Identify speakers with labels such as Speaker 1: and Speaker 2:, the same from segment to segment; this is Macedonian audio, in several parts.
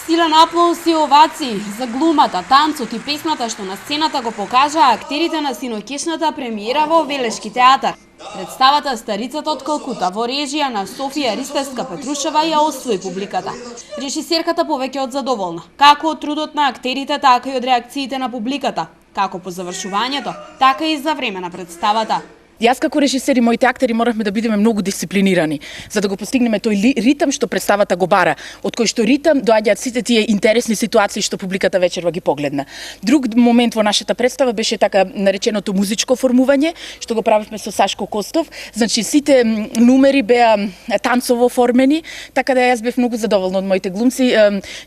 Speaker 1: Силен аплауз и овации за глумата, танцот и песната што на сцената го покажаа актерите на синокишната премиера во Велешки театар. Представата Старицата од Калкута во режија на Софија Ристевска-Петрушева ја освои публиката. Режисерката повеќе од задоволна, како од трудот на актерите, така и од реакциите на публиката, како по завршувањето, така и за време на представата.
Speaker 2: Јас како режисер и моите актери моравме да бидеме многу дисциплинирани за да го постигнеме тој ритам што представата го бара, од кој што ритам доаѓаат сите тие интересни ситуации што публиката вечерва ги погледна. Друг момент во нашата представа беше така нареченото музичко формување, што го правевме со Сашко Костов. Значи сите numeri беа танцово оформени, така да јас бев многу задоволна од моите глумци.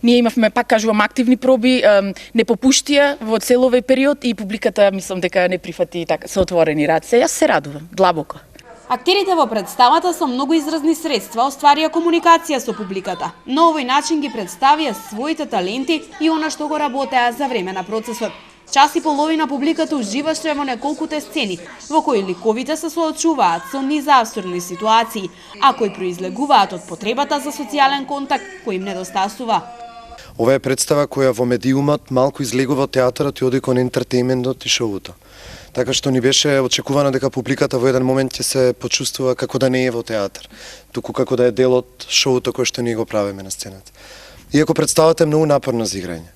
Speaker 2: Ние имавме, пак кажувам, активни проби, не попуштија во цел овој период и публиката мислам дека не прифати така со отворени раце. Јас се радувам длабоко.
Speaker 1: Актерите во представата со многу изразни средства остварија комуникација со публиката. На овој начин ги представија своите таленти и она што го работеа за време на процесот. Час и половина публиката уживаше во неколкуте сцени, во кои ликовите се соочуваат со низ абсурдни ситуации, а кои произлегуваат од потребата за социјален контакт кој им недостасува.
Speaker 3: Ова е представа која во медиумот малку излегува од театарот и оди кон ентертејментот и шоуто. Така што ни беше очекувано дека публиката во еден момент ќе се почувствува како да не е во театар, туку како да е дел од шоуто кое што ние го правиме на сцената. Иако представата е многу напорна за играње.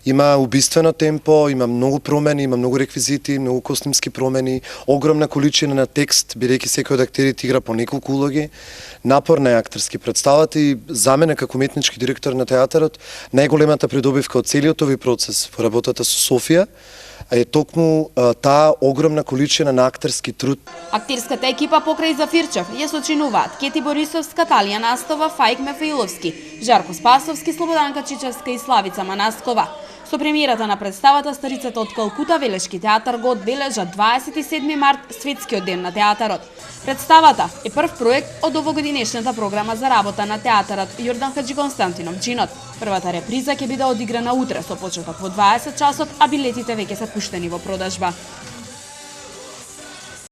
Speaker 3: Има убиствено темпо, има многу промени, има многу реквизити, многу костимски промени, огромна количина на текст, бидејќи секој од актерите игра по неколку улоги. Напорна е актерски представата и за мене како уметнички директор на театарот најголемата придобивка од целиот овој процес во работата со Софија е токму таа огромна количина на актерски труд.
Speaker 1: Актерската екипа покрај Зафирчев ја сочинуваат Кети Борисовска, Талија Настова, Фаик Мефеиловски, Жарко Спасовски, Слободанка Чичевска и Славица Манаскова. Со премиерата на представата Старицата од Калкута, Велешки театар го одбележа 27 март, светскиот ден на театарот. Представата е прв проект од овогодинешната програма за работа на театарот Јордан Хаџиконстантиновџинот. Првата реприза ќе биде одиграна утре со почеток во 20 часот, а билетите веќе се пуштени во продажба.